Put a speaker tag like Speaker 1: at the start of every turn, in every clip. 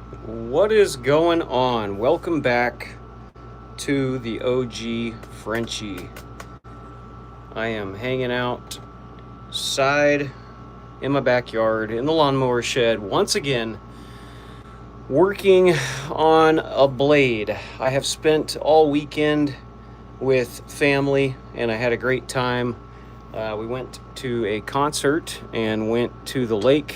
Speaker 1: What is going on? Welcome back to the OG Frenchy. I am hanging outside in my backyard in the lawnmower shed once again, working on a blade. I have spent all weekend with family and I had a great time. We went to a concert and went to the lake,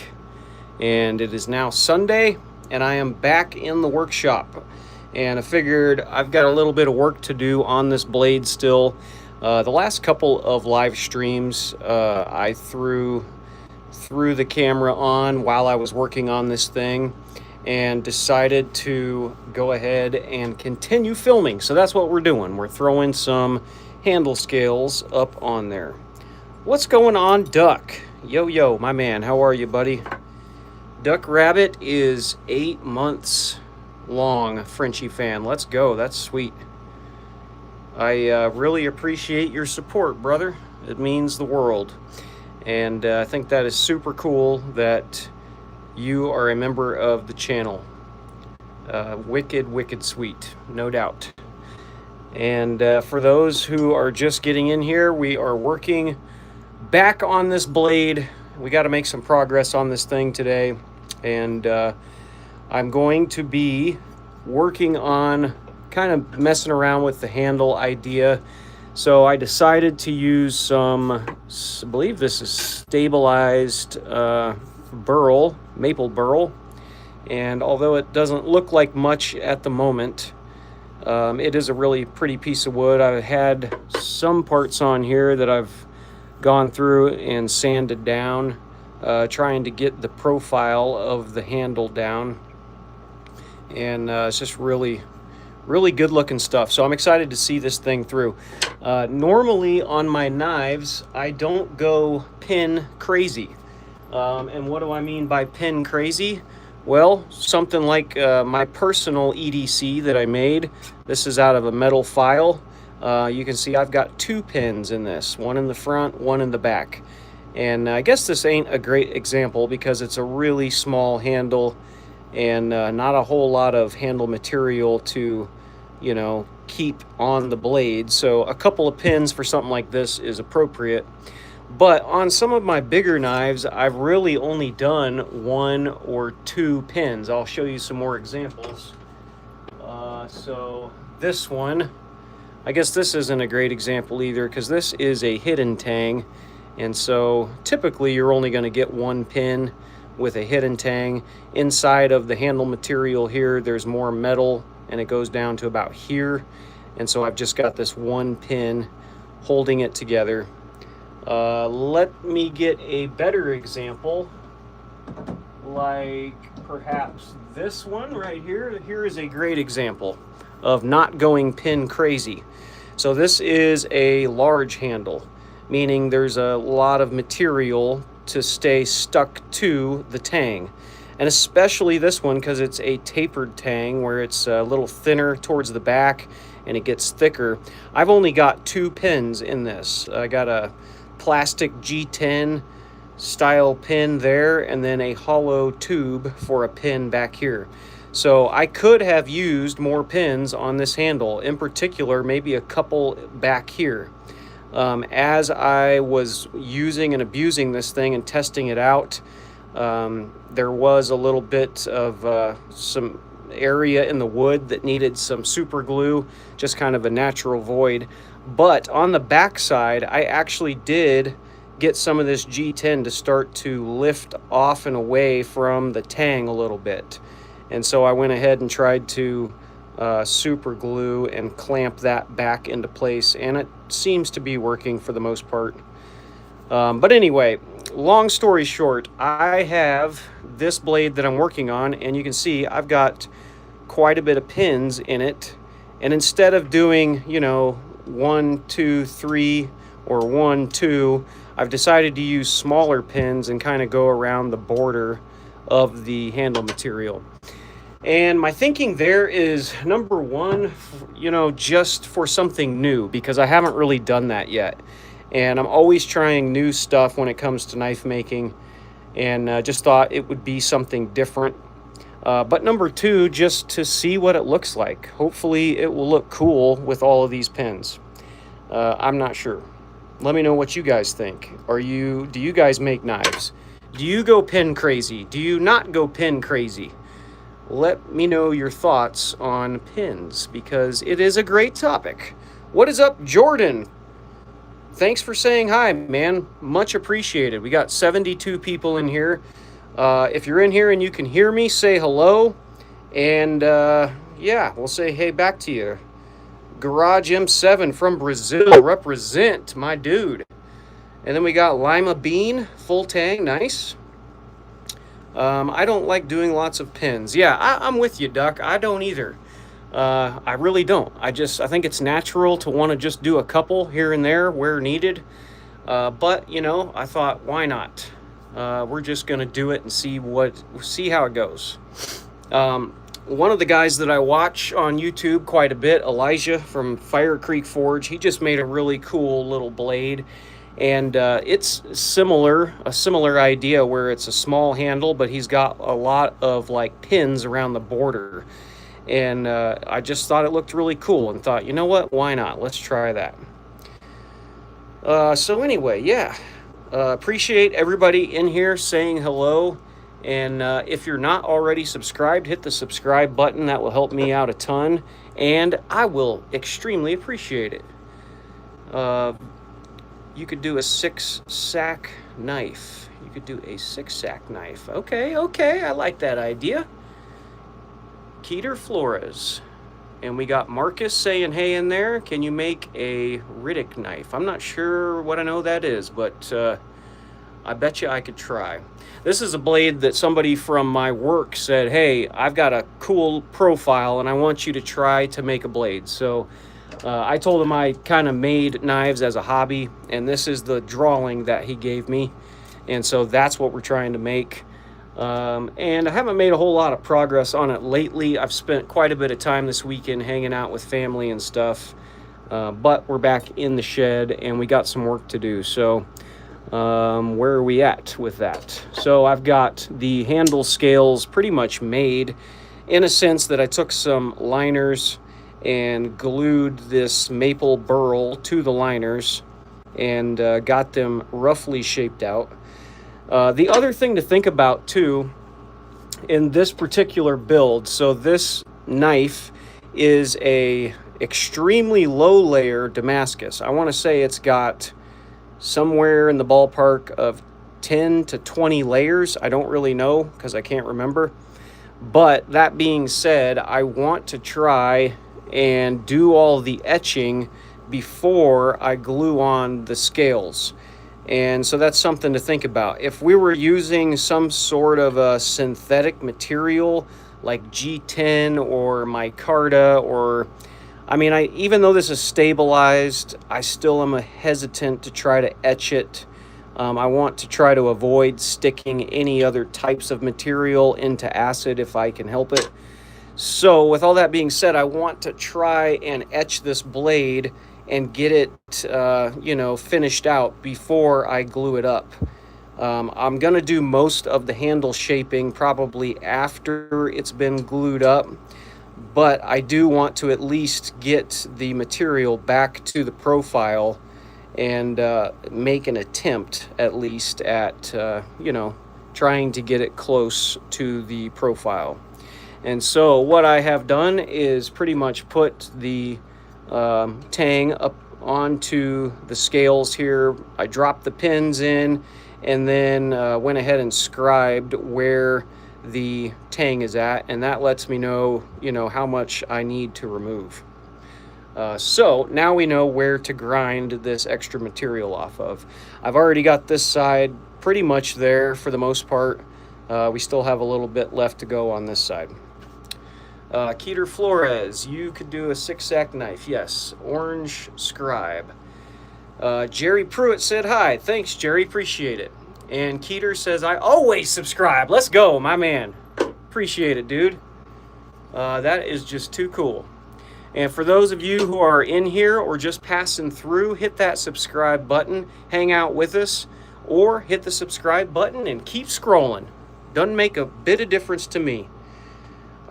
Speaker 1: and it is now Sunday and I am back in the workshop. And I figured I've got a little bit of work to do on this blade still. The last couple of live streams, I threw the camera on while I was working on this thing and decided to go ahead and continue filming. So that's what we're doing. We're throwing some handle scales up on there. What's going on, Duck? Yo, my man, how are you, buddy? Duck Rabbit is 8 months long, Frenchy fan. Let's go. That's sweet. I really appreciate your support, brother. It means the world. And I think that is super cool that you are a member of the channel. Wicked sweet, no doubt. And for those who are just getting in here, we are working back on this blade. We got to make some progress on this thing today. And I'm going to be working on kind of messing around with the handle idea. So I decided to use some, I believe this is stabilized burl, maple burl. And although it doesn't look like much at the moment, it is a really pretty piece of wood. I've had some parts on here that I've gone through and sanded down, trying to get the profile of the handle down. And it's just really good looking stuff. So I'm excited to see this thing through. Normally on my knives, I don't go pin crazy. And what do I mean by pin crazy? Well, something like my personal EDC that I made. This is out of a metal file. You can see I've got 2 pins in this, one in the front, one in the back. And I guess this ain't a great example because it's a really small handle and not a whole lot of handle material to, keep on the blade. So a couple of pins for something like this is appropriate. But on some of my bigger knives, I've really only done 1 or 2 pins. I'll show you some more examples. So this one, I guess this isn't a great example either because this is a hidden tang. And so typically you're only going to get 1 pin with a hidden tang. Inside of the handle material here, there's more metal and it goes down to about here. And so I've just got this 1 pin holding it together. Let me get a better example, like perhaps this one right here. Here is a great example of not going pin crazy. So this is a large handle, meaning there's a lot of material to stay stuck to the tang. And especially this one because it's a tapered tang where it's a little thinner towards the back and it gets thicker. I've only got 2 pins in this. I got a plastic G10 style pin there and then a hollow tube for a pin back here. So I could have used more pins on this handle, in particular maybe a couple back here. As I was using and abusing this thing and testing it out, there was a little bit of some area in the wood that needed some super glue, just kind of a natural void. But on the back side, I actually did get some of this G10 to start to lift off and away from the tang a little bit. And so I went ahead and tried to super glue and clamp that back into place, and it seems to be working for the most part. But anyway, long story short, I have this blade that I'm working on, and you can see I've got quite a bit of pins in it. And instead of doing, 1, 2, 3, or 1, 2, I've decided to use smaller pins and kind of go around the border of the handle material. And my thinking there is, number one, just for something new, because I haven't really done that yet. And I'm always trying new stuff when it comes to knife making, and just thought it would be something different. But number two, just to see what it looks like. Hopefully it will look cool with all of these pins. I'm not sure. Let me know what you guys think. Do you guys make knives? Do you go pin crazy? Do you not go pin crazy? Let me know your thoughts on pins, because it is a great topic. What is up, Jordan? Thanks for saying hi, man. Much appreciated. We got 72 people in here. If you're in here and you can hear me, say hello. And yeah, we'll say hey back to you. Garage M7 from Brazil, represent, my dude. And then we got Lima Bean, full tang, nice. I don't like doing lots of pins. Yeah, I'm with you, Duck. I don't either. I really don't. I think it's natural to want to just do a couple here and there where needed. But, you know, I thought, why not? We're just going to do it and see how it goes. One of the guys that I watch on YouTube quite a bit, Elijah from Fire Creek Forge, he just made a really cool little blade. And it's a similar idea where it's a small handle, but he's got a lot of like pins around the border. And I just thought it looked really cool and thought, you know what, why not? Let's try that. So anyway, yeah, appreciate everybody in here saying hello. And if you're not already subscribed, hit the subscribe button. That will help me out a ton, and I will extremely appreciate it. You could do a 6-sack knife. You could do a 6-sack knife. Okay, I like that idea. Keter Flores. And we got Marcus saying hey in there. Can you make a Riddick knife? I'm not sure what I know that is, but I bet you I could try. This is a blade that somebody from my work said, hey, I've got a cool profile and I want you to try to make a blade. So I told him I kind of made knives as a hobby, and this is the drawing that he gave me. And so that's what we're trying to make. And I haven't made a whole lot of progress on it lately. I've spent quite a bit of time this weekend hanging out with family and stuff. But we're back in the shed and we got some work to do. So where are we at with that? So I've got the handle scales pretty much made, in a sense that I took some liners and glued this maple burl to the liners and got them roughly shaped out. The other thing to think about too in this particular build, so this knife is a extremely low layer Damascus. I want to say it's got somewhere in the ballpark of 10 to 20 layers. I don't really know because I can't remember. But that being said, I want to try and do all the etching before I glue on the scales. And so that's something to think about. If we were using some sort of a synthetic material like G10 or micarta, or I mean, even though this is stabilized, I still am hesitant to try to etch it. I want to try to avoid sticking any other types of material into acid if I can help it. So with all that being said, I want to try and etch this blade and get it, finished out before I glue it up. I'm going to do most of the handle shaping probably after it's been glued up, but I do want to at least get the material back to the profile and make an attempt at least at, trying to get it close to the profile. And so what I have done is pretty much put the tang up onto the scales here. I dropped the pins in and then went ahead and scribed where the tang is at, and that lets me know, how much I need to remove. So now we know where to grind this extra material off of. I've already got this side pretty much there for the most part. We still have a little bit left to go on this side. Keter Flores, you could do a 6-sack knife. Yes, Orange Scribe. Jerry Pruitt said hi. Thanks, Jerry. Appreciate it. And Keter says, I always subscribe. Let's go, my man. Appreciate it, dude. That is just too cool. And for those of you who are in here or just passing through, hit that subscribe button, hang out with us, or hit the subscribe button and keep scrolling. Doesn't make a bit of difference to me.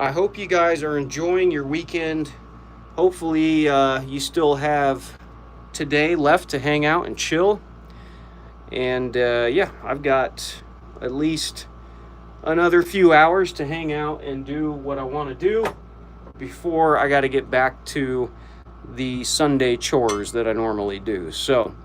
Speaker 1: I hope you guys are enjoying your weekend. Hopefully, you still have today left to hang out and chill. And yeah, I've got at least another few hours to hang out and do what I want to do before I got to get back to the Sunday chores that I normally do. So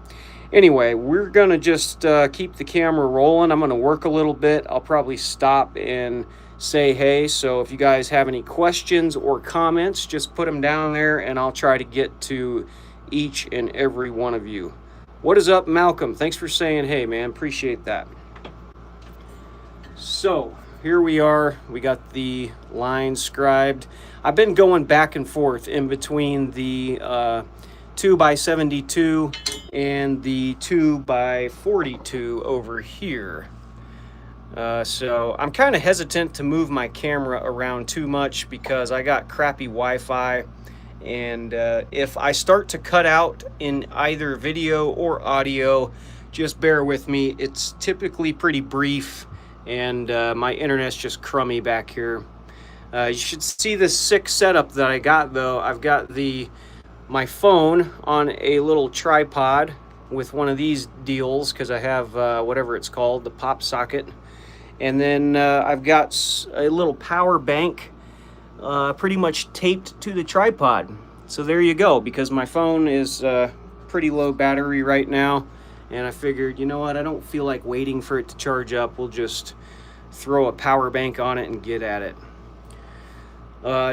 Speaker 1: anyway, we're going to just keep the camera rolling. I'm going to work a little bit. I'll probably stop and say hey. So if you guys have any questions or comments, just put them down there and I'll try to get to each and every one of you. What is up, Malcolm? Thanks for saying hey, man. Appreciate that. So here we are. We got the line scribed. I've been going back and forth in between the 2x72 and the 2x42 over here. So I'm kind of hesitant to move my camera around too much because I got crappy Wi-Fi. And if I start to cut out in either video or audio, just bear with me. It's typically pretty brief, and my internet's just crummy back here. You should see this sick setup that I got, though. I've got my phone on a little tripod with one of these deals because I have whatever it's called, the pop socket. And then I've got a little power bank pretty much taped to the tripod. So there you go, because my phone is pretty low battery right now, and I figured, you know what, I don't feel like waiting for it to charge up. We'll just throw a power bank on it and get at it.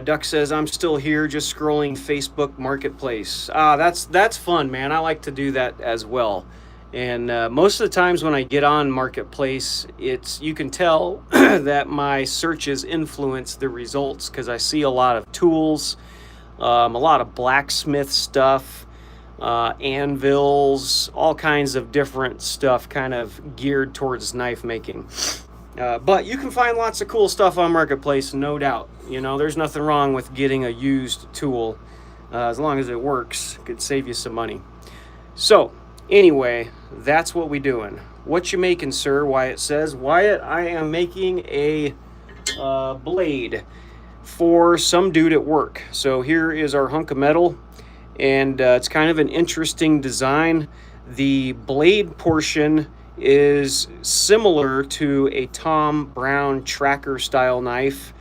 Speaker 1: Duck says, I'm still here just scrolling Facebook Marketplace. That's fun, man. I like to do that as well. And most of the times when I get on Marketplace, you can tell that my searches influence the results because I see a lot of tools, a lot of blacksmith stuff, anvils, all kinds of different stuff kind of geared towards knife making. But you can find lots of cool stuff on Marketplace, no doubt. You know, there's nothing wrong with getting a used tool. As long as it works, it could save you some money. So anyway, that's what we doing. What you making, sir? Wyatt says. Wyatt, I am making a blade for some dude at work. So here is our hunk of metal, and it's kind of an interesting design. The blade portion is similar to a Tom Brown tracker style knife,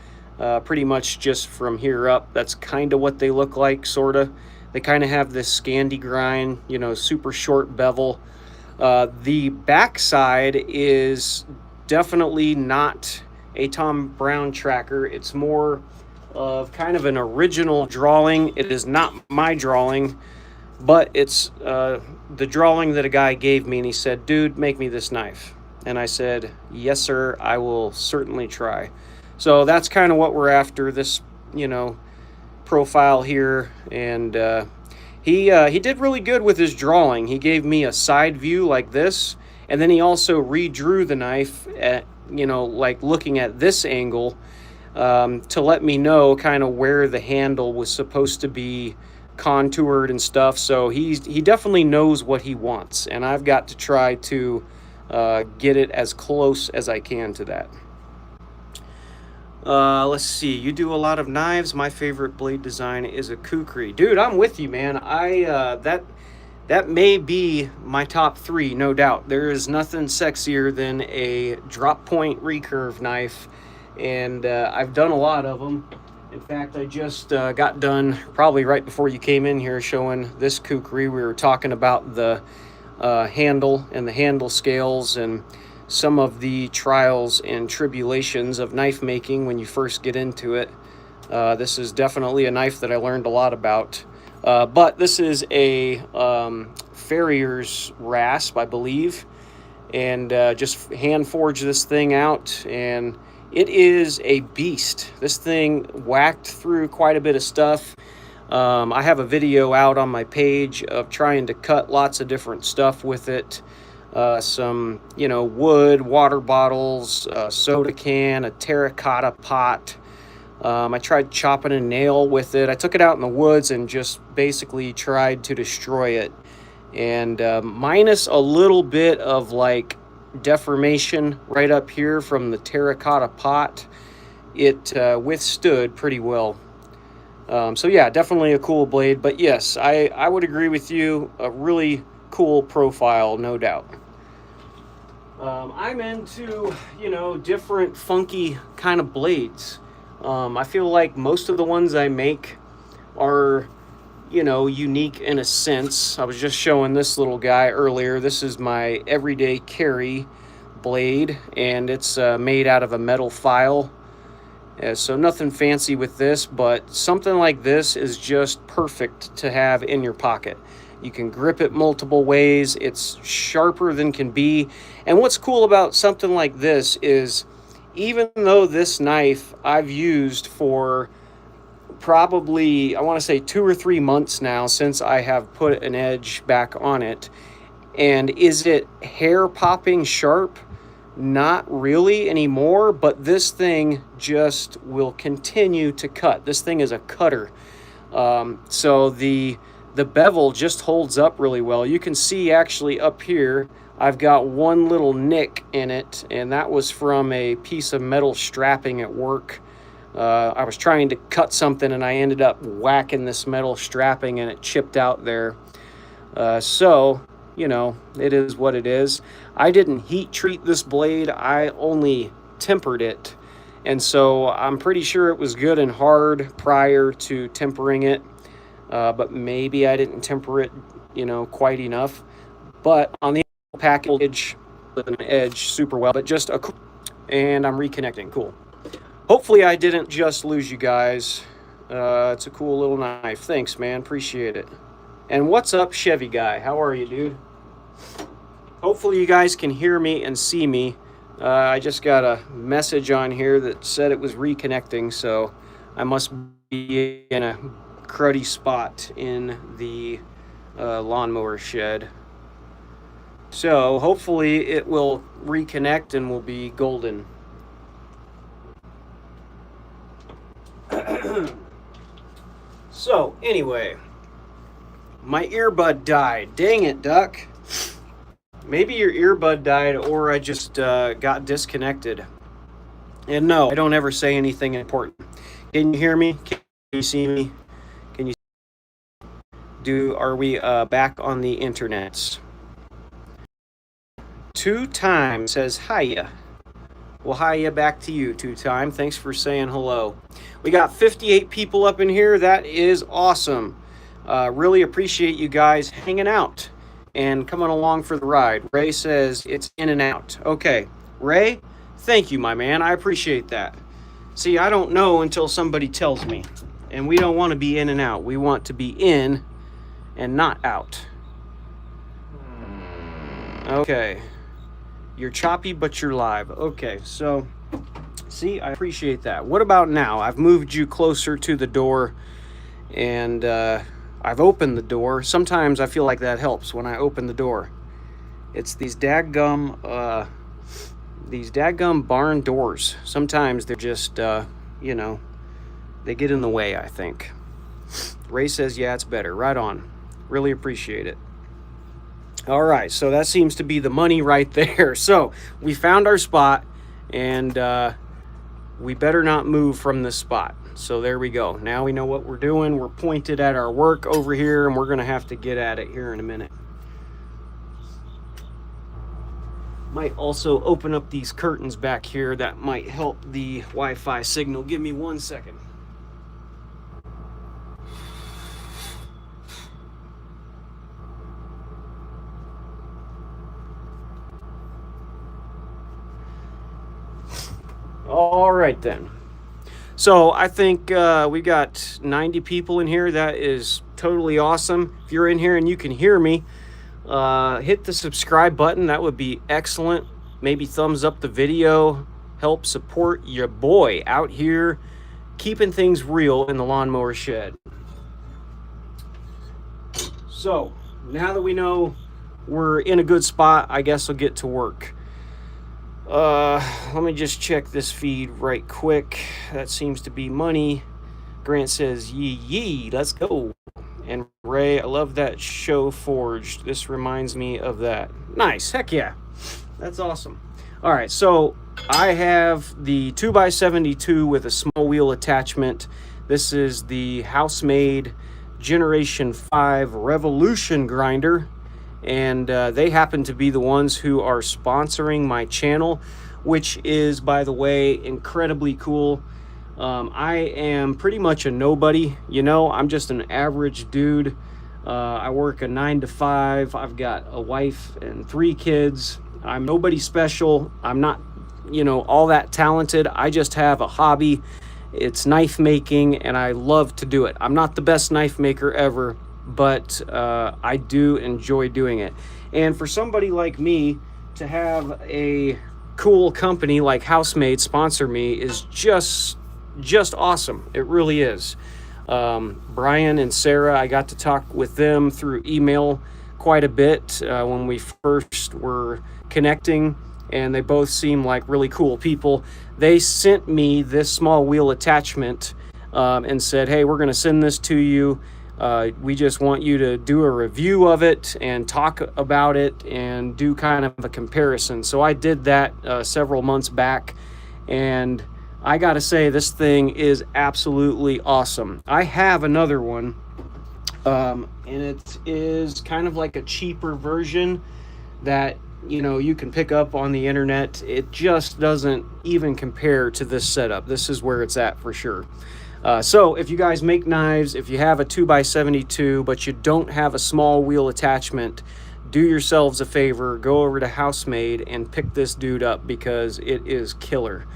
Speaker 1: pretty much just from here up. That's kind of what they look like, sort of. They kind of have this Scandi grind, you know, super short bevel. The backside is definitely not a Tom Brown tracker. It's more of kind of an original drawing. It is not my drawing, but it's the drawing that a guy gave me, and he said, dude, make me this knife. And I said, yes, sir, I will certainly try. So that's kind of what we're after, this, you know, profile here. And he did really good with his drawing. He gave me a side view like this, and then he also redrew the knife at, you know, like looking at this angle, to let me know kind of where the handle was supposed to be contoured and stuff. So he definitely knows what he wants, and I've got to try to get it as close as I can to that. Let's see. You do a lot of knives. My favorite blade design is a kukri. Dude, I'm with you, man. That may be my top 3, no doubt. There is nothing sexier than a drop point recurve knife, and I've done a lot of them. In fact, I just got done probably right before you came in here showing this kukri. We were talking about the handle and the handle scales and some of the trials and tribulations of knife making when you first get into it. This is definitely a knife that I learned a lot about. But this is a farrier's rasp, I believe, and just hand forged this thing out, and it is a beast. This thing whacked through quite a bit of stuff. I have a video out on my page of trying to cut lots of different stuff with it. Some, you know, wood, water bottles, a soda can, a terracotta pot. I tried chopping a nail with it. I took it out in the woods and just basically tried to destroy it. And minus a little bit of like deformation right up here from the terracotta pot, it withstood pretty well. So yeah, definitely a cool blade. But yes, I would agree with you. A really cool profile, no doubt. I'm into, different funky kind of blades. I feel like most of the ones I make are, unique in a sense. I was just showing this little guy earlier. This is my everyday carry blade, and it's made out of a metal file. So nothing fancy with this, but something like this is just perfect to have in your pocket. You can grip it multiple ways. It's sharper than can be. And what's cool about something like this is, even though this knife I've used for probably, I want to say 2 or 3 months now since I have put an edge back on it. And is it hair popping sharp? Not really anymore, but this thing just will continue to cut. This thing is a cutter. So the bevel just holds up really well. You can see actually up here, I've got one little nick in it, and that was from a piece of metal strapping at work. I was trying to cut something and I ended up whacking this metal strapping and it chipped out there. So, it is what it is. I didn't heat treat this blade. I only tempered it. And so I'm pretty sure it was good and hard prior to tempering it. But maybe I didn't temper it, quite enough. But on the package, an edge super well, but just a, and I'm reconnecting. Cool. Hopefully I didn't just lose you guys. It's a cool little knife. Thanks, man. Appreciate it. And what's up, Chevy guy? How are you, dude? Hopefully you guys can hear me and see me. I just got a message on here that said it was reconnecting, so I must be in a cruddy spot in the lawnmower shed. So hopefully it will reconnect and will be golden. So anyway, my earbud died. Dang it, Duck. Maybe your earbud died, or I just got disconnected. And no, I don't ever say anything important. Can you hear me? Can you see me? Can you? Are we back on the internets? 2Time says hiya. Well, hiya back to you, 2Time. Thanks for saying hello. We got 58 people up in here. That is awesome. Really appreciate you guys hanging out and coming along for the ride. Ray says it's in and out. Okay, Ray, thank you, my man. I appreciate that. See, I don't know until somebody tells me. And we don't want to be in and out. We want to be in and not out. Okay. You're choppy, but you're live. Okay, so, see, I appreciate that. What about now? I've moved you closer to the door, and I've opened the door. Sometimes I feel like that helps when I open the door. It's these dadgum barn doors. Sometimes they're just, they get in the way, I think. Ray says, yeah, it's better. Right on. Really appreciate it. All right, so that seems to be the money right there. So we found our spot, and we better not move from this spot. So there we go. Now we know what we're doing. We're pointed at our work over here, and we're going to have to get at it here in a minute. Might also open up these curtains back here. That might help the Wi-Fi signal. Give me 1 second. All right, then. So I think we got 90 people in here. That is totally awesome. If you're in here and you can hear me, hit the subscribe button. That would be excellent. Maybe thumbs up the video. Help support your boy out here keeping things real in the lawnmower shed. So now that we know we're in a good spot, I guess I'll get to work. Let me just check this feed right quick. That seems to be money. Grant says, yee, let's go. And Ray, I love that show Forged. This reminds me of that. Nice, heck yeah. That's awesome. All right, so I have the 2x72 with a small wheel attachment. This is the house-made Generation 5 Revolution grinder, and they happen to be the ones who are sponsoring my channel, which is, by the way, incredibly cool. I am pretty much a nobody, you know. I'm just an average dude. I work a 9 to 5. I've got a wife and 3 kids. I'm nobody special. I'm not, you know, all that talented. I just have a hobby. It's knife making, and I love to do it. I'm not the best knife maker ever, but I do enjoy doing it. And for somebody like me to have a cool company like Housemade sponsor me is just awesome. It really is. Brian and Sarah, I got to talk with them through email quite a bit when we first were connecting, and they both seem like really cool people. They sent me this small wheel attachment and said, hey, we're going to send this to you. We just want you to do a review of it and talk about it and do kind of a comparison. So I did that several months back, and I gotta say, this thing is absolutely awesome. I have another one, and it is kind of like a cheaper version that, you know, you can pick up on the internet. It just doesn't even compare to this setup. This is where it's at for sure. So if you guys make knives, if you have a 2x72 but you don't have a small wheel attachment, do yourselves a favor, go over to Housemade and pick this dude up, because it is killer.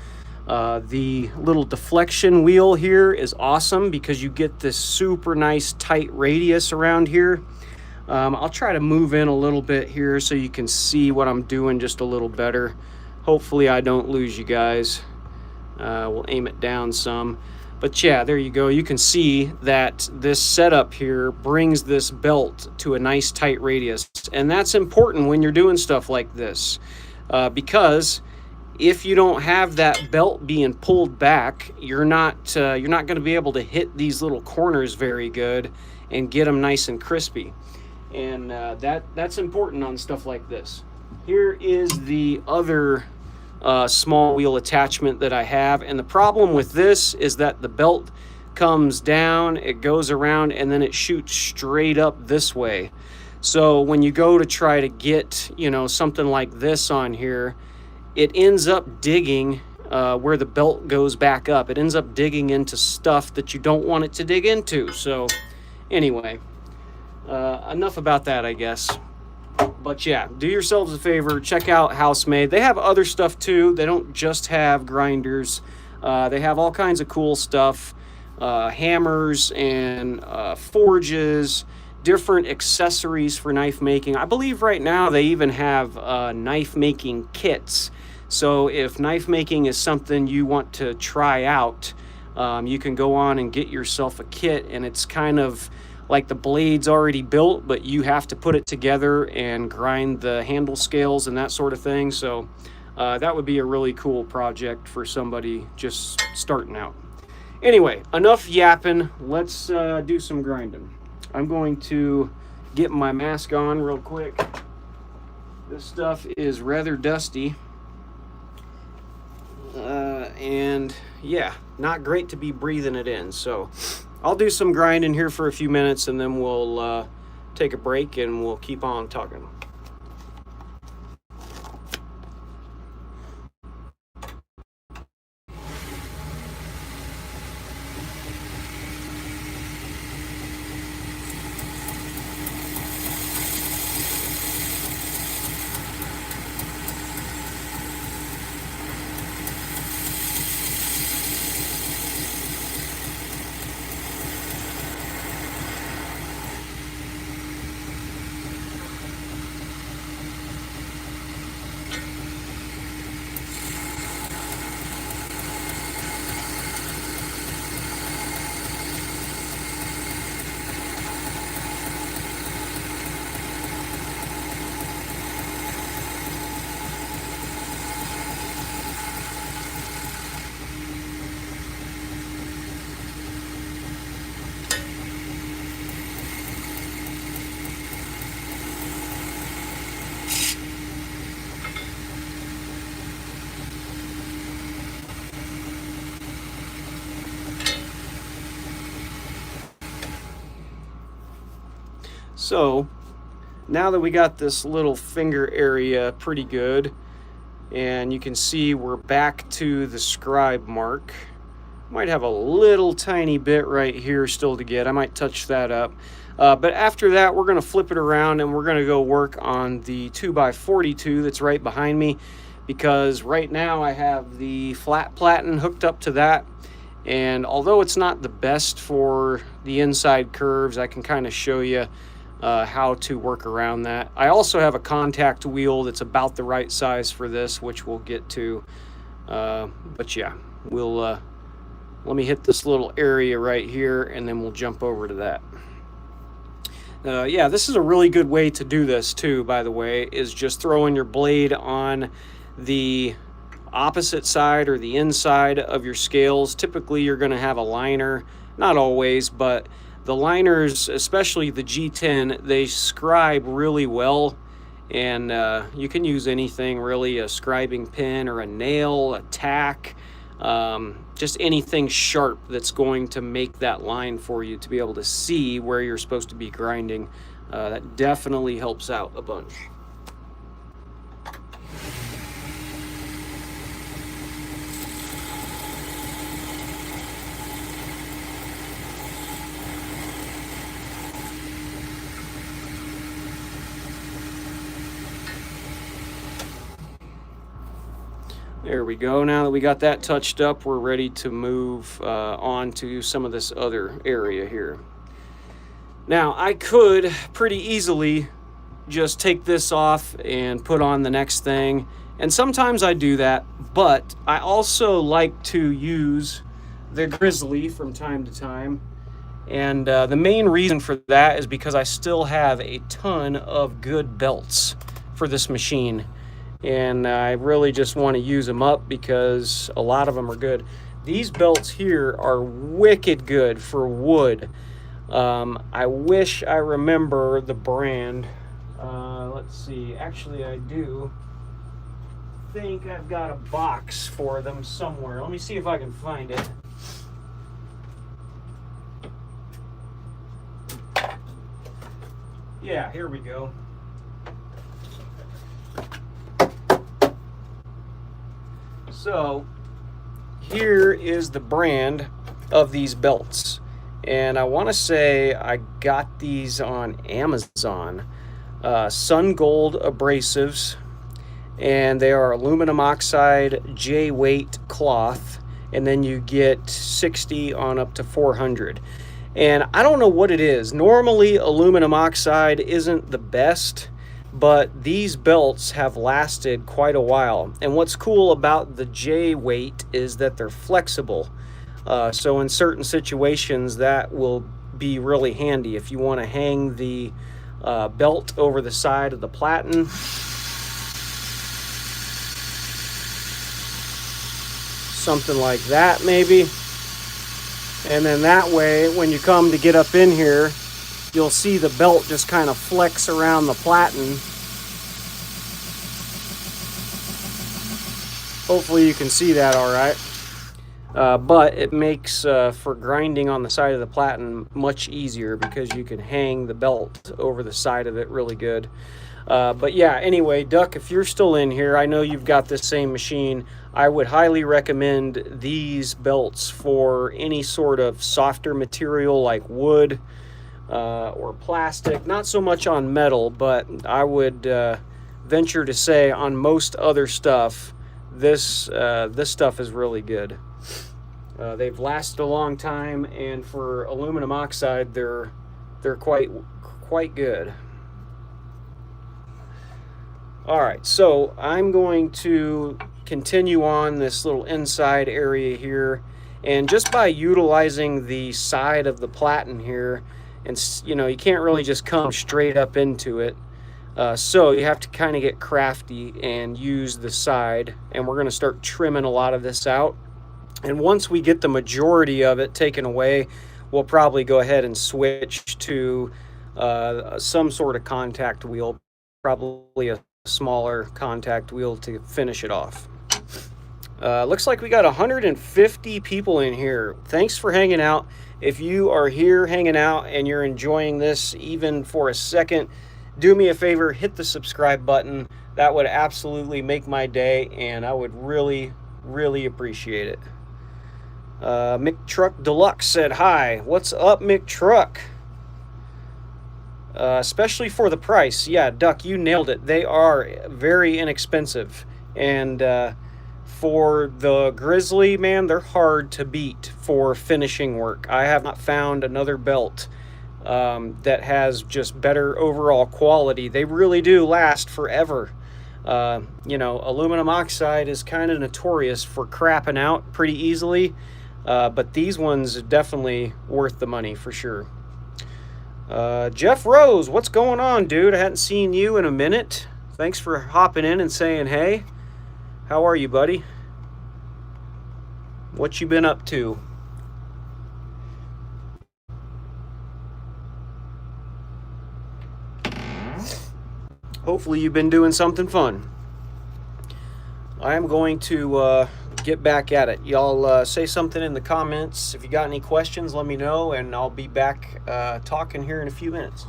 Speaker 1: The little deflection wheel here is awesome because you get this super nice tight radius around here. I'll try to move in a little bit here so you can see what I'm doing just a little better. Hopefully I don't lose you guys. We'll aim it down some. But yeah, there you go. You can see that this setup here brings this belt to a nice tight radius. And that's important when you're doing stuff like this, because if you don't have that belt being pulled back, you're not going to be able to hit these little corners very good and get them nice and crispy. And that's important on stuff like this. Here is the other small wheel attachment that I have, and the problem with this is that the belt comes down, it goes around, and then it shoots straight up this way. So when you go to try to get, you know, something like this on here, it ends up digging where the belt goes back up. It ends up digging into stuff that you don't want it to dig into. So anyway, enough about that, I guess. But yeah, do yourselves a favor, check out Housemade. They have other stuff too. They don't just have grinders. They have all kinds of cool stuff, hammers and forges, different accessories for knife making. I believe right now they even have knife making kits. So if knife making is something you want to try out, you can go on and get yourself a kit, and it's kind of like the blade's already built, but you have to put it together and grind the handle scales and that sort of thing. So that would be a really cool project for somebody just starting out. Anyway, enough yapping. Let's do some grinding. I'm going to get my mask on real quick. This stuff is rather dusty. And yeah, not great to be breathing it in. So I'll do some grinding here for a few minutes, and then we'll take a break and we'll keep on talking. So now that we got this little finger area pretty good, and you can see we're back to the scribe mark. Might have a little tiny bit right here still to get. I might touch that up. But after that, we're going to flip it around and we're going to go work on the 2x42 that's right behind me, because right now I have the flat platen hooked up to that. And although it's not the best for the inside curves, I can kind of show you how to work around that. I also have a contact wheel that's about the right size for this, which we'll get to. But yeah, we'll let me hit this little area right here and then we'll jump over to that. Yeah, this is a really good way to do this too, by the way, is just throwing your blade on the opposite side or the inside of your scales. Typically you're going to have a liner, not always, but the liners, especially the G10, they scribe really well. And you can use anything really, a scribing pin or a nail, a tack, just anything sharp that's going to make that line for you to be able to see where you're supposed to be grinding. That definitely helps out a bunch. There we go. Now that we got that touched up, we're ready to move on to some of this other area here. Now, I could pretty easily just take this off and put on the next thing, and sometimes I do that, but I also like to use the Grizzly from time to time, and the main reason for that is because I still have a ton of good belts for this machine. And I really just want to use them up because a lot of them are good. These belts here are wicked good for wood. I wish I remember the brand. Let's see. Actually, I do think I've got a box for them somewhere. Let me see if I can find it. Yeah, here we go. So here is the brand of these belts, and I want to say I got these on Amazon. Sun Gold abrasives, and they are aluminum oxide J-weight cloth, and then you get 60 on up to 400. And I don't know what it is. Normally aluminum oxide isn't the best, but these belts have lasted quite a while. And what's cool about the J weight is that they're flexible. So in certain situations that will be really handy if you want to hang the belt over the side of the platen. Something like that maybe. And then that way when you come to get up in here, you'll see the belt just kind of flex around the platen. Hopefully you can see that all right. But it makes for grinding on the side of the platen much easier because you can hang the belt over the side of it really good. But yeah, anyway, Duck, if you're still in here, I know you've got this same machine. I would highly recommend these belts for any sort of softer material like wood, or plastic. Not so much on metal, but I would venture to say on most other stuff, this stuff is really good. They've lasted a long time, and for aluminum oxide, they're quite good. All right, so I'm going to continue on this little inside area here, and just by utilizing the side of the platen here, and you know, you can't really just come straight up into it, so you have to kind of get crafty and use the side. And we're going to start trimming a lot of this out, and once we get the majority of it taken away, we'll probably go ahead and switch to some sort of contact wheel, probably a smaller contact wheel to finish it off. Looks like we got 150 people in here. Thanks for hanging out. If you are here hanging out and you're enjoying this even for a second, do me a favor, hit the subscribe button. That would absolutely make my day, and I would really, really appreciate it. Mick Truck Deluxe said, hi. What's up, Mick Truck? Especially for the price. Yeah, Duck, you nailed it. They are very inexpensive. And for the Grizzly, man, they're hard to beat for finishing work. I have not found another belt that has just better overall quality. They really do last forever. You know, aluminum oxide is kind of notorious for crapping out pretty easily, but these ones are definitely worth the money for sure. Jeff Rose, what's going on, dude? I hadn't seen you in a minute. Thanks for hopping in and saying hey. How are you, buddy? What you been up to? Hopefully you've been doing something fun. I am going to get back at it. Y'all say something in the comments. If you got any questions, let me know, and I'll be back talking here in a few minutes.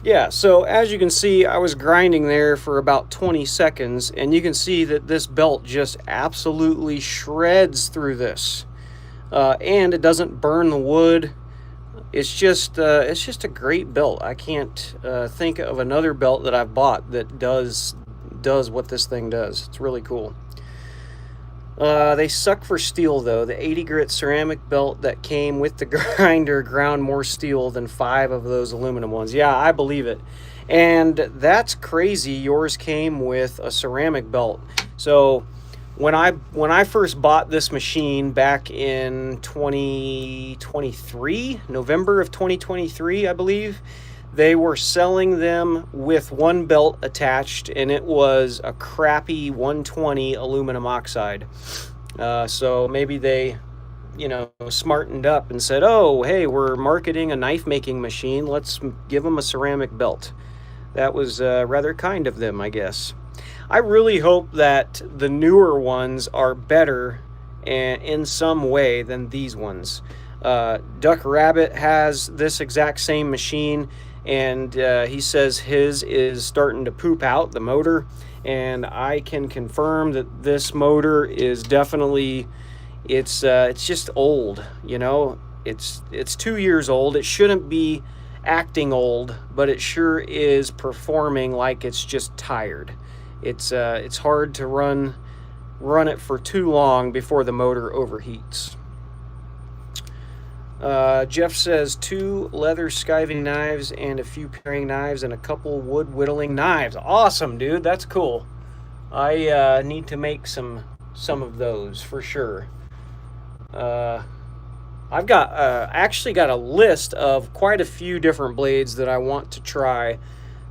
Speaker 1: Yeah, so as you can see, I was grinding there for about 20 seconds, and you can see that this belt just absolutely shreds through this. And it doesn't burn the wood. It's just a great belt. I can't think of another belt that I've bought that does what this thing does. It's really cool. They suck for steel, though. The 80 grit ceramic belt that came with the grinder ground more steel than 5 of those aluminum ones. Yeah, I believe it. And that's crazy. Yours came with a ceramic belt. So when I first bought this machine back in 2023, November of 2023, I believe, they were selling them with one belt attached, and it was a crappy 120 aluminum oxide. So maybe they, you know, smartened up and said, oh, hey, we're marketing a knife making machine. Let's give them a ceramic belt. That was rather kind of them, I guess. I really hope that the newer ones are better in some way than these ones. Duck Rabbit has this exact same machine, and he says his is starting to poop out, the motor, and I can confirm that this motor is definitely, it's just old, you know. It's 2 years old. It shouldn't be acting old, but it sure is performing like it's just tired. It's hard to run it for too long before the motor overheats. Jeff says 2 leather skiving knives and a few paring knives and a couple wood whittling knives. Awesome, dude. That's cool. I need to make some of those for sure. I've got actually got a list of quite a few different blades that I want to try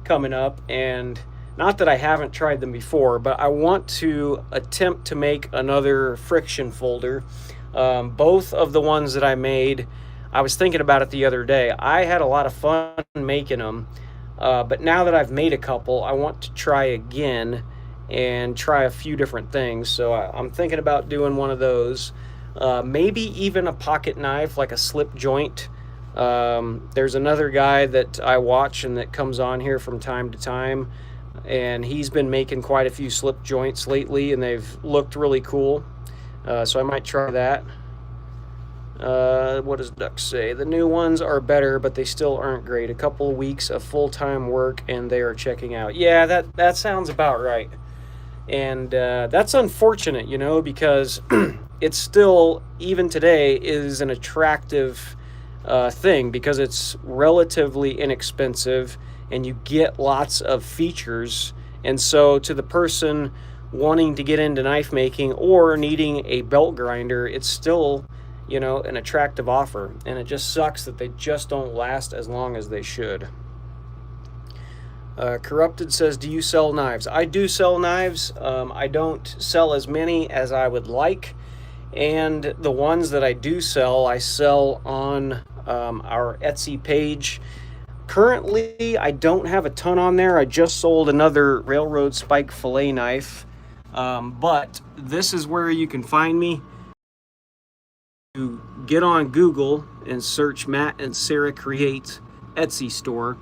Speaker 1: coming up, and not that I haven't tried them before, but I want to attempt to make another friction folder. Both of the ones that I made, I was thinking about it the other day. I had a lot of fun making them, but now that I've made a couple, I want to try again and try a few different things. So I'm thinking about doing one of those. Maybe even a pocket knife, like a slip joint. There's another guy that I watch and that comes on here from time to time, and he's been making quite a few slip joints lately, and they've looked really cool. So I might try that. What does Duck say? The new ones are better, but they still aren't great. A couple of weeks of full-time work and they are checking out. Yeah, that sounds about right. And that's unfortunate, you know, because it's still, even today, is an attractive thing because it's relatively inexpensive and you get lots of features. And so to the person wanting to get into knife making or needing a belt grinder, it's still, you know, an attractive offer. And it just sucks that they just don't last as long as they should. Corrupted says, do you sell knives? I do sell knives. I don't sell as many as I would like. And the ones that I do sell, I sell on our Etsy page. Currently, I don't have a ton on there. I just sold another railroad spike fillet knife. But this is where you can find me. You get on Google and search Matt and Sarah Create Etsy store.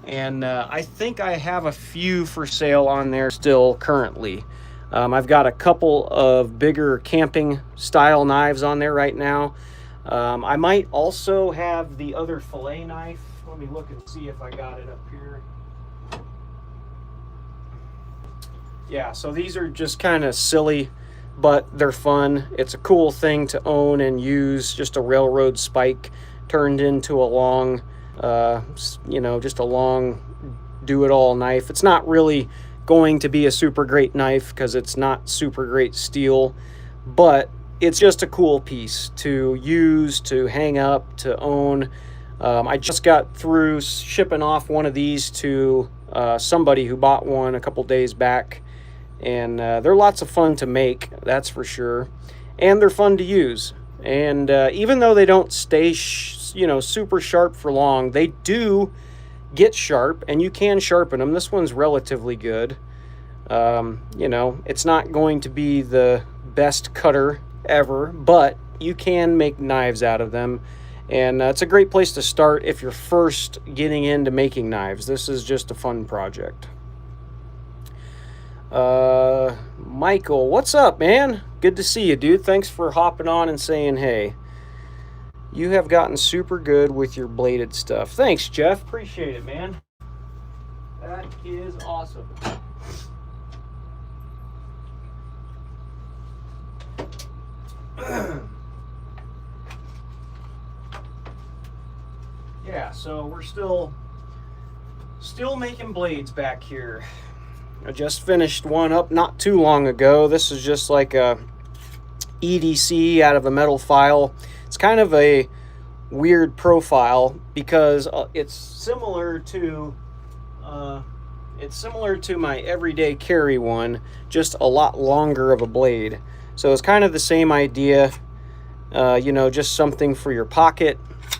Speaker 1: And I think I have a few for sale on there still currently. I've got a couple of bigger camping style knives on there right now. I might also have the other fillet knife. Let me look and see if I got it up here. Yeah, so these are just kind of silly, but they're fun. It's a cool thing to own and use, just a railroad spike turned into a long, you know, just a long do-it-all knife. It's not really going to be a super great knife because it's not super great steel, but it's just a cool piece to use, to hang up, to own. I just got through shipping off one of these to somebody who bought one a couple days back, and they're lots of fun to make, that's for sure, and they're fun to use. And even though they don't stay you know, super sharp for long, they do get sharp and you can sharpen them. This one's relatively good. You know, it's not going to be the best cutter ever, but you can make knives out of them. And it's a great place to start if you're first getting into making knives. This is just a fun project. Michael, what's up, man? Good to see you, dude. Thanks for hopping on and saying hey. You have gotten super good with your bladed stuff. Thanks, Jeff. Appreciate it, man. That is awesome. Yeah, so we're still making blades back here. I just finished one up not too long ago. This is just like a EDC out of a metal file. It's kind of a weird profile because it's similar to my everyday carry one, just a lot longer of a blade. So it's kind of the same idea, you know, just something for your pocket,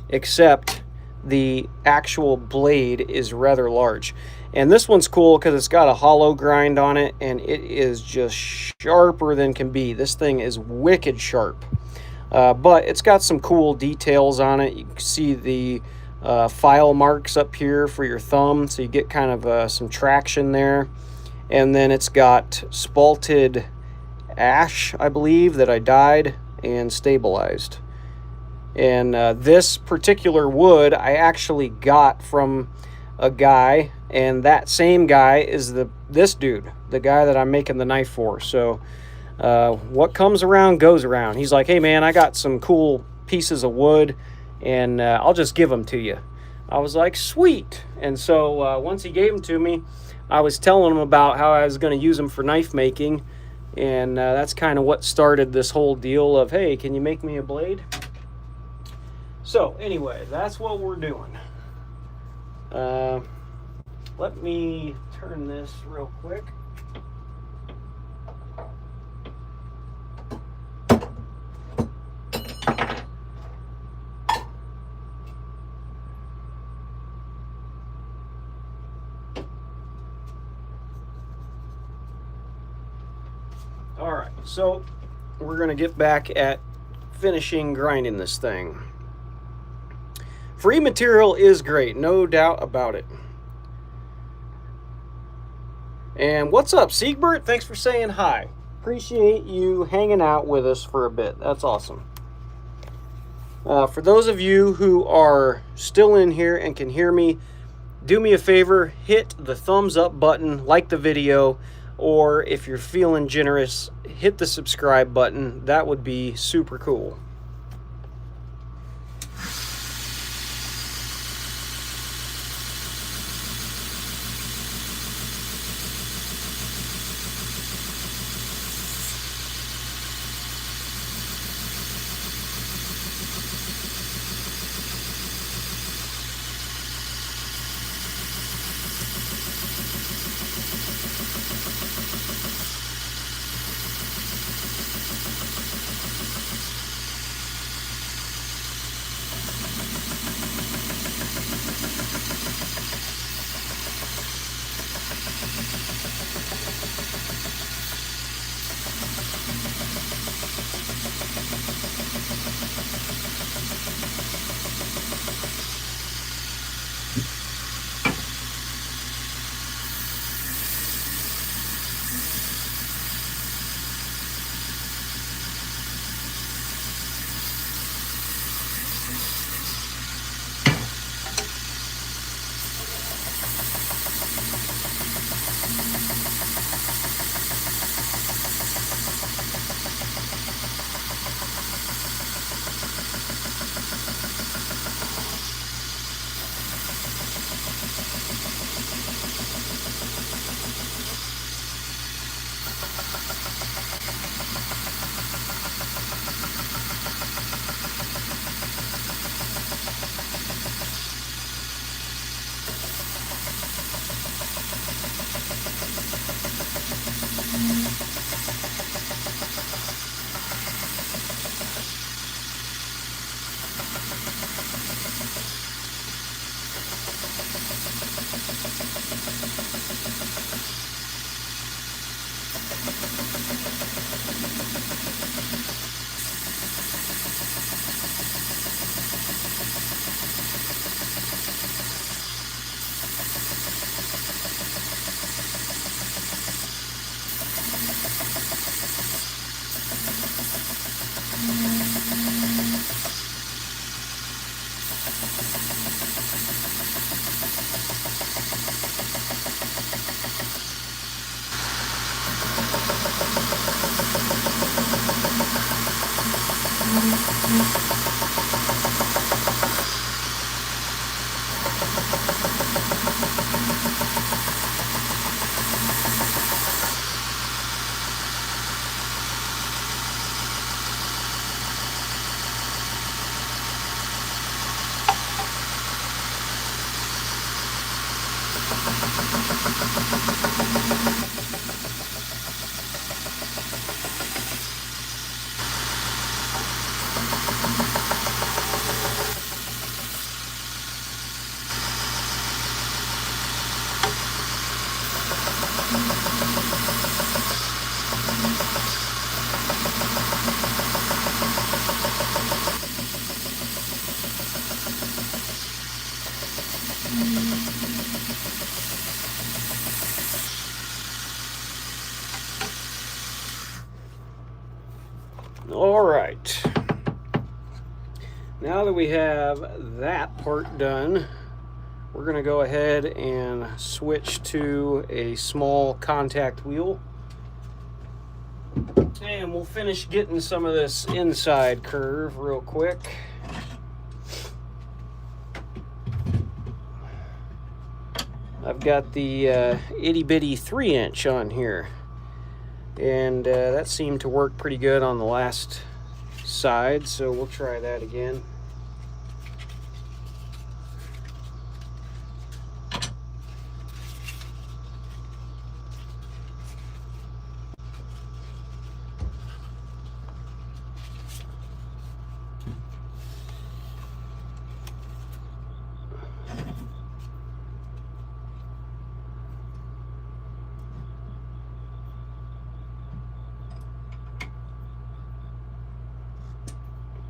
Speaker 1: except the actual blade is rather large. And this one's cool because it's got a hollow grind on it, and it is just sharper than can be. This thing is wicked sharp. But it's got some cool details on it. You can see the file marks up here for your thumb, so you get kind of some traction there. And then it's got spalted ash, I believe, that I dyed and stabilized. And this particular wood I actually got from a guy, and that same guy is this dude, the guy that I'm making the knife for. So what comes around goes around. He's like, hey man, I got some cool pieces of wood and I'll just give them to you. I was like, sweet. And so once he gave them to me, I was telling him about how I was going to use them for knife making, and that's kind of what started this whole deal of, hey, can you make me a blade? So anyway, that's what we're doing. Let me turn this real quick. All right, so we're going to get back at finishing grinding this thing. Free material is great, no doubt about it. And what's up, Siegbert? Thanks for saying hi. Appreciate you hanging out with us for a bit. That's awesome. For those of you who are still in here and can hear me, do me a favor, hit the thumbs up button, like the video, or if you're feeling generous, hit the subscribe button. That would be super cool. All right, now that we have that part done, we're going to go ahead and switch to a small contact wheel, and we'll finish getting some of this inside curve real quick. I've got the itty bitty 3-inch on here, and that seemed to work pretty good on the last side, so we'll try that again.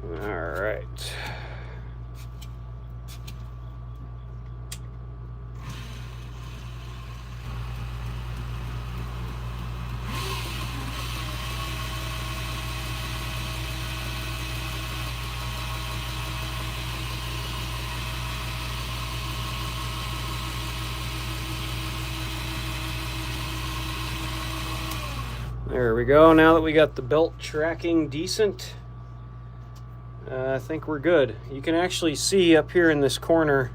Speaker 1: All right. There we go. Now that we got the belt tracking decent, I think we're good. You can actually see up here in this corner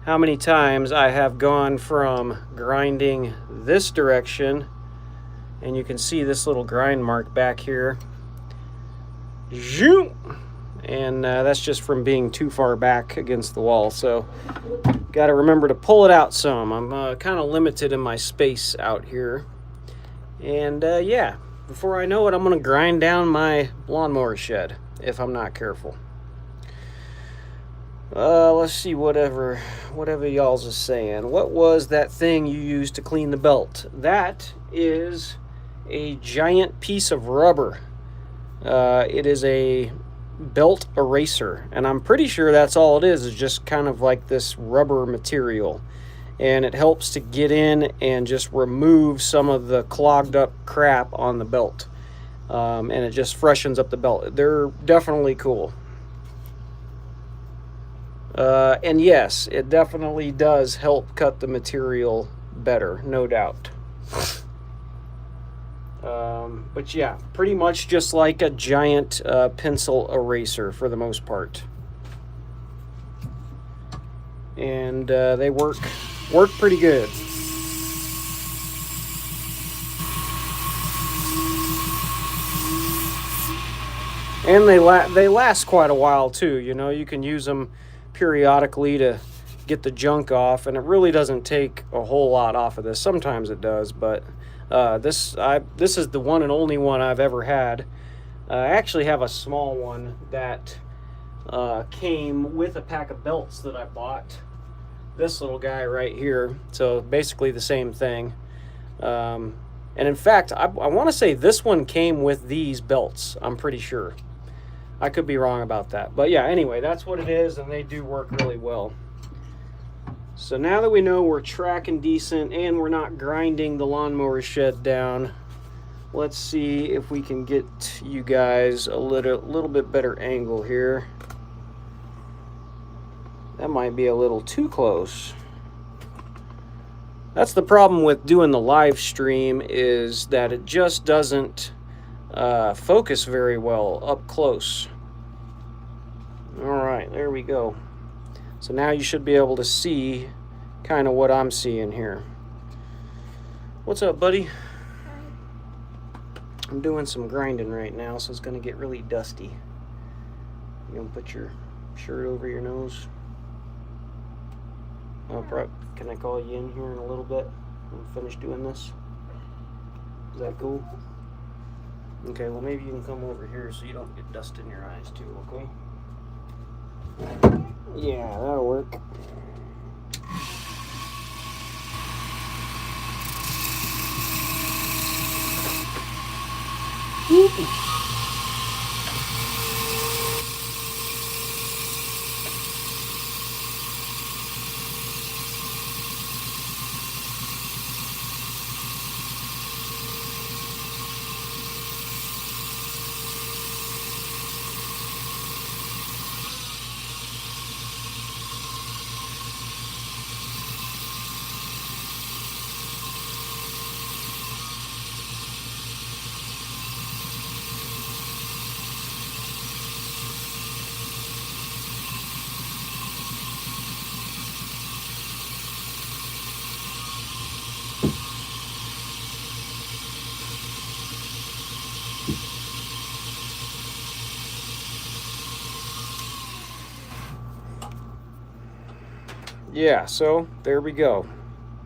Speaker 1: how many times I have gone from grinding this direction, and you can see this little grind mark back here. Zoom! And that's just from being too far back against the wall. So got to remember to pull it out some. I'm kind of limited in my space out here. And yeah, before I know it, I'm going to grind down my lawnmower shed if I'm not careful. Let's see, whatever y'all's is saying. What was that thing you used to clean the belt? That is a giant piece of rubber. It is a belt eraser, and I'm pretty sure that's all it is just kind of like this rubber material, and it helps to get in and just remove some of the clogged up crap on the belt, and it just freshens up the belt. They're definitely cool, and yes, it definitely does help cut the material better, no doubt. But yeah, pretty much just like a giant pencil eraser for the most part. And they work pretty good. And they last quite a while too. You know, you can use them periodically to get the junk off, and it really doesn't take a whole lot off of this. Sometimes it does, but this is the one and only one I've ever had. I actually have a small one that came with a pack of belts that I bought. This little guy right here. So basically the same thing. And in fact, I want to say this one came with these belts. I'm pretty sure. I could be wrong about that. But yeah, anyway, that's what it is, and they do work really well. So now that we know we're tracking decent and we're not grinding the lawnmower shed down, let's see if we can get you guys a little bit better angle here. That might be a little too close. That's the problem with doing the live stream, is that it just doesn't focus very well up close. All right, there we go. So now you should be able to see kind of what I'm seeing here. What's up, buddy? I'm doing some grinding right now, so it's going to get really dusty. You going to put your shirt over your nose? Oh, bro, can I call you in here in a little bit when we finish doing this? Is that cool? Okay, well maybe you can come over here so you don't get dust in your eyes too, okay? Yeah, that'll work. Yeah, so there we go.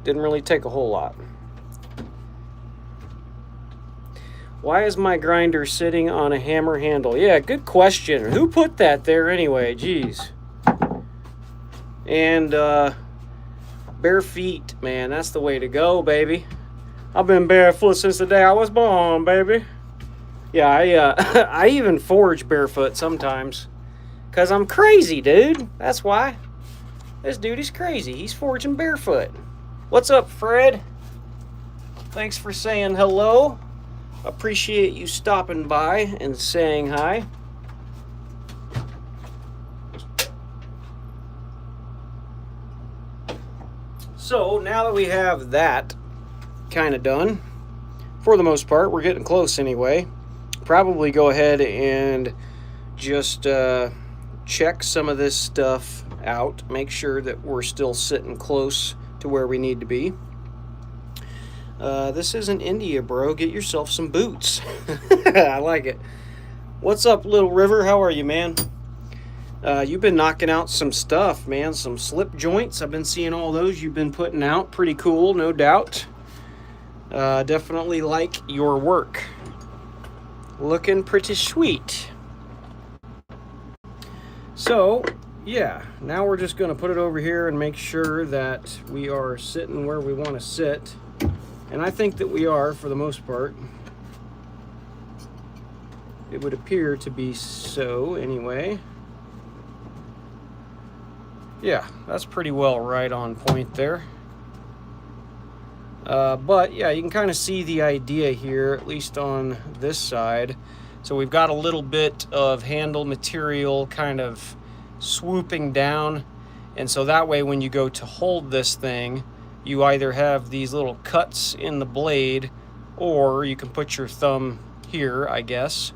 Speaker 1: Didn't really take a whole lot. Why is my grinder sitting on a hammer handle? Yeah, good question. Who put that there anyway? Jeez. And bare feet, man, that's the way to go, baby. I've been barefoot since the day I was born, baby. Yeah, I even forge barefoot sometimes. 'Cause I'm crazy, dude. That's why. This dude is crazy. He's forging barefoot. What's up, Fred? Thanks for saying hello. Appreciate you stopping by and saying hi. So now that we have that kind of done, for the most part. We're getting close anyway. Probably go ahead and just check some of this stuff out, make sure that we're still sitting close to where we need to be. This isn't India, bro. Get yourself some boots. I like it. What's up, Little River? How are you, man? You've been knocking out some stuff, man. Some slip joints. I've been seeing all those you've been putting out. Pretty cool, no doubt. Definitely like your work. Looking pretty sweet. So, yeah, now we're just going to put it over here and make sure that we are sitting where we want to sit. And I think that we are, for the most part. It would appear to be so, anyway. Yeah, that's pretty well right on point there. But, yeah, you can kind of see the idea here, at least on this side. So we've got a little bit of handle material kind of swooping down. And so that way when you go to hold this thing, you either have these little cuts in the blade, or you can put your thumb here, I guess.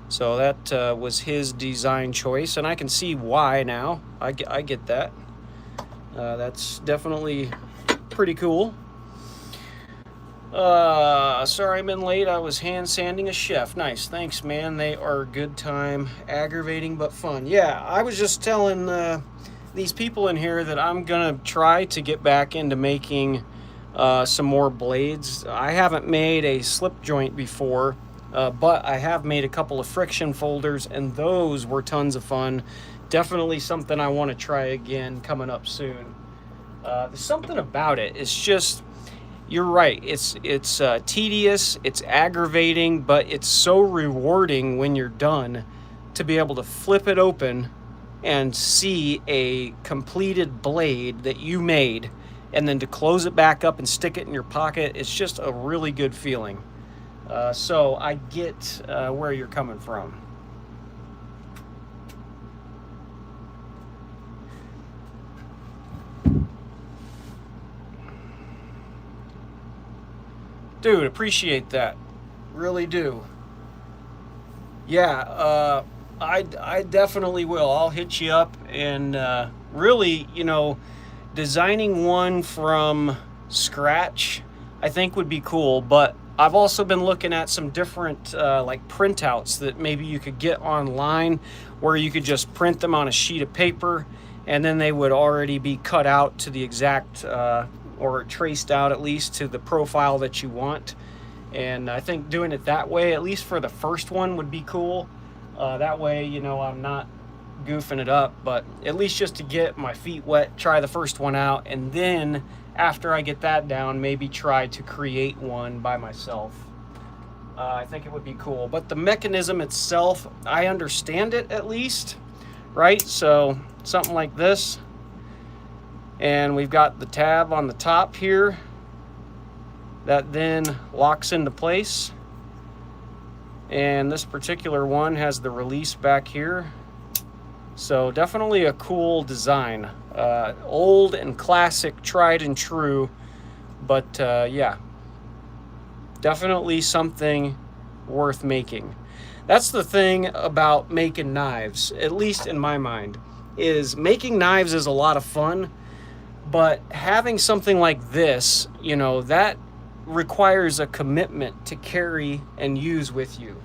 Speaker 1: So that was his design choice, and I can see why now. I get that. That's definitely pretty cool. Sorry I'm in late. I was hand sanding a chef. Nice. Thanks, man. They are a good time. Aggravating but fun. Yeah, I was just telling these people in here that I'm gonna try to get back into making some more blades. I haven't made a slip joint before, but I have made a couple of friction folders, and those were tons of fun. Definitely something I want to try again coming up soon. There's something about it. It's just, you're right. It's tedious, it's aggravating, but it's so rewarding when you're done to be able to flip it open and see a completed blade that you made, and then to close it back up and stick it in your pocket. It's just a really good feeling. So I get where you're coming from. Dude, appreciate that. Really do. Yeah, I definitely will. I'll hit you up, and really, you know, designing one from scratch, I think would be cool. But I've also been looking at some different like printouts that maybe you could get online, where you could just print them on a sheet of paper, and then they would already be cut out to the exact or traced out at least to the profile that you want. And I think doing it that way, at least for the first one, would be cool. That way, you know, I'm not goofing it up, but at least just to get my feet wet, try the first one out, and then after I get that down, maybe try to create one by myself. I think it would be cool. But the mechanism itself, I understand it at least, right? So something like this. And we've got the tab on the top here that then locks into place. And this particular one has the release back here. So definitely a cool design. Old and classic, tried and true. But yeah, definitely something worth making. That's the thing about making knives, at least in my mind, is making knives is a lot of fun. But having something like this, you know, that requires a commitment to carry and use with you.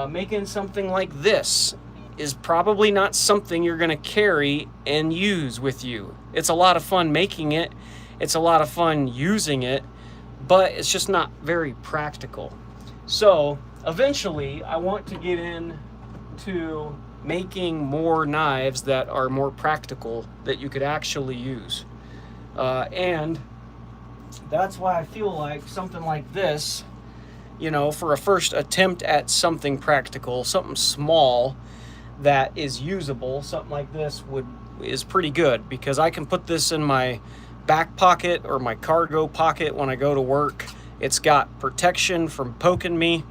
Speaker 1: Making something like this is probably not something you're going to carry and use with you. It's a lot of fun making it. It's a lot of fun using it, but it's just not very practical. So eventually I want to get into making more knives that are more practical, that you could actually use. And that's why I feel like something like this, you know, for a first attempt at something practical, something small that is usable, something like this is pretty good, because I can put this in my back pocket or my cargo pocket when I go to work. It's got protection from poking me,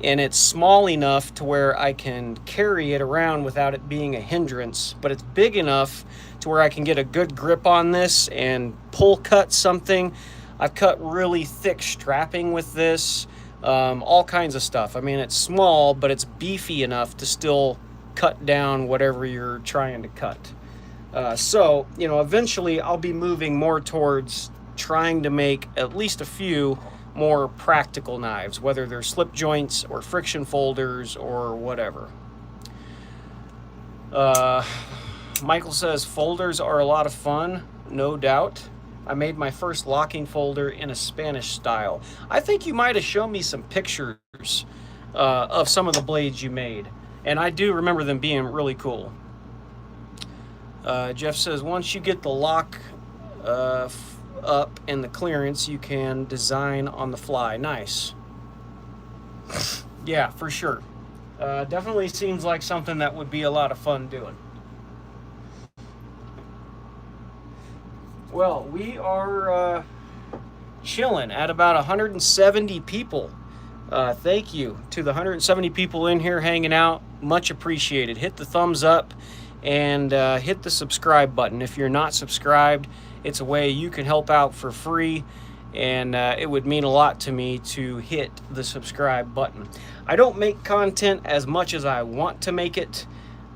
Speaker 1: and it's small enough to where I can carry it around without it being a hindrance, but it's big enough to where I can get a good grip on this and pull cut something. I've cut really thick strapping with this, all kinds of stuff. I mean, it's small, but it's beefy enough to still cut down whatever you're trying to cut. So, you know, eventually I'll be moving more towards trying to make at least a few more practical knives, whether they're slip joints or friction folders or whatever. Michael says folders are a lot of fun, no doubt. I made my first locking folder in a Spanish style. I think you might have shown me some pictures of some of the blades you made, and I do remember them being really cool. Jeff says once you get the lock up and the clearance, you can design on the fly. Nice. Yeah, for sure. Definitely seems like something that would be a lot of fun doing. Well, we are chilling at about 170 people. Thank you to the 170 people in here hanging out. Much appreciated. Hit the thumbs up and hit the subscribe button. If you're not subscribed, it's a way you can help out for free, and it would mean a lot to me to hit the subscribe button. I don't make content as much as I want to make it,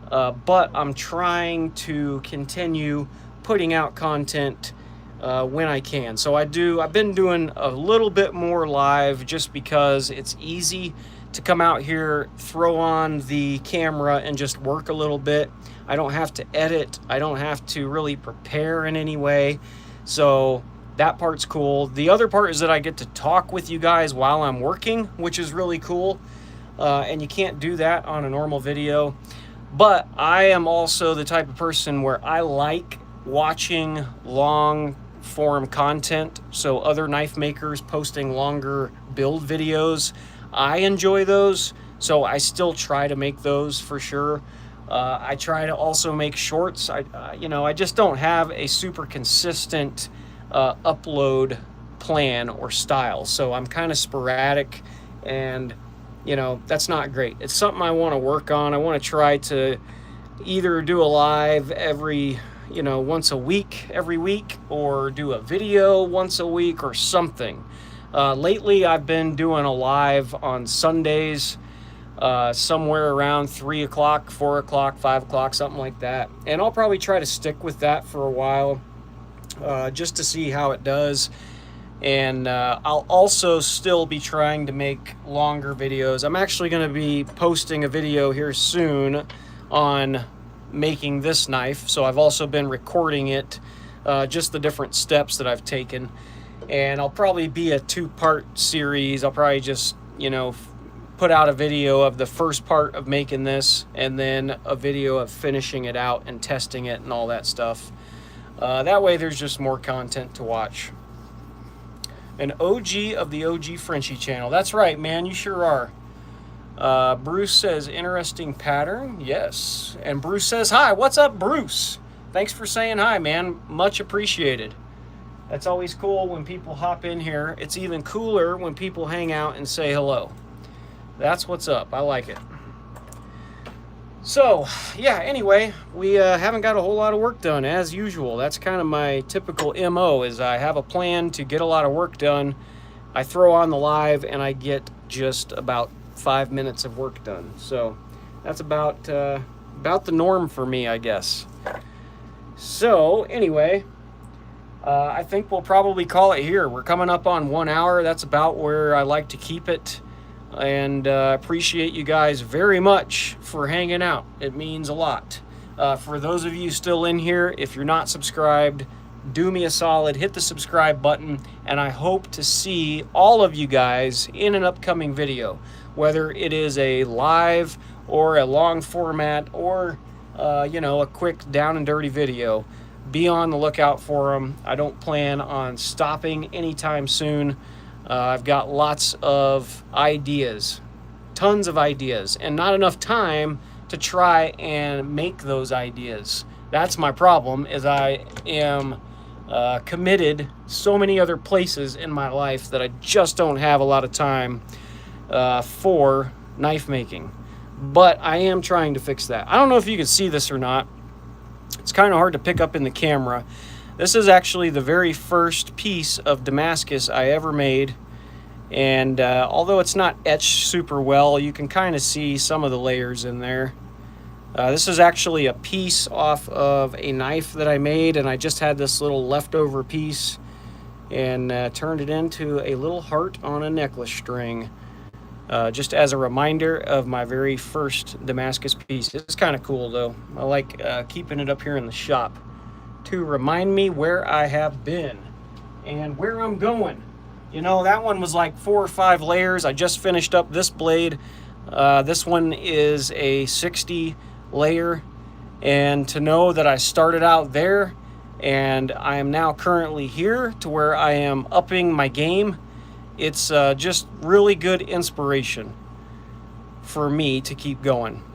Speaker 1: but I'm trying to continue putting out content when I can. So I've been doing a little bit more live just because it's easy to come out here, throw on the camera, and just work a little bit. I don't have to edit. I don't have to really prepare in any way. So that part's cool. The other part is that I get to talk with you guys while I'm working, which is really cool. And you can't do that on a normal video. But I am also the type of person where I like watching long form content. So other knife makers posting longer build videos, I enjoy those. So I still try to make those for sure. I try to also make shorts. I just don't have a super consistent upload plan or style. So I'm kind of sporadic, and that's not great. It's something I want to work on. I want to try to either do a live once a week, every week, or do a video once a week or something. Lately, I've been doing a live on Sundays, somewhere around 3 o'clock, 4 o'clock, 5 o'clock, something like that. And I'll probably try to stick with that for a while, just to see how it does. And I'll also still be trying to make longer videos. I'm actually going to be posting a video here soon on making this knife. So I've also been recording it, just the different steps that I've taken. And I'll probably be a 2-part series. I'll probably just, put out a video of the first part of making this, and then a video of finishing it out and testing it and all that stuff. That way there's just more content to watch. An OG of the OG Frenchy channel. That's right, man. You sure are. Bruce says, interesting pattern. Yes. And Bruce says, hi. What's up, Bruce? Thanks for saying hi, man. Much appreciated. That's always cool when people hop in here. It's even cooler when people hang out and say hello. That's what's up. I like it. So, yeah, anyway, we haven't got a whole lot of work done, as usual. That's kind of my typical MO, is I have a plan to get a lot of work done. I throw on the live, and I get just about 5 minutes of work done. So that's about the norm for me, I guess. So, anyway, I think we'll probably call it here. We're coming up on 1 hour. That's about where I like to keep it. And appreciate you guys very much for hanging out. It means a lot. For those of you still in here, if you're not subscribed, do me a solid, hit the subscribe button, and I hope to see all of you guys in an upcoming video, whether it is a live or a long format or a quick down and dirty video. Be on the lookout for them. I don't plan on stopping anytime soon. I've got lots of ideas, tons of ideas, and not enough time to try and make those ideas. That's my problem, is I am committed so many other places in my life that I just don't have a lot of time for knife making. But I am trying to fix that. I don't know if you can see this or not. It's kind of hard to pick up in the camera. This is actually the very first piece of Damascus I ever made. And although it's not etched super well, you can kind of see some of the layers in there. This is actually a piece off of a knife that I made, and I just had this little leftover piece and turned it into a little heart on a necklace string. Just as a reminder of my very first Damascus piece. It's kind of cool though. I like keeping it up here in the shop to remind me where I have been and where I'm going. You know, that one was like 4 or 5 layers. I just finished up this blade. This one is a 60 layer. And to know that I started out there and I am now currently here to where I am upping my game, it's just really good inspiration for me to keep going.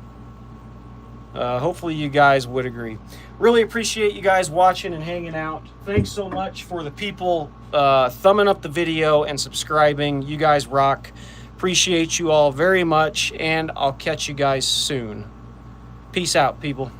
Speaker 1: Hopefully you guys would agree. Really appreciate you guys watching and hanging out. Thanks so much for the people thumbing up the video and subscribing. You guys rock. Appreciate you all very much, and I'll catch you guys soon. Peace out, people.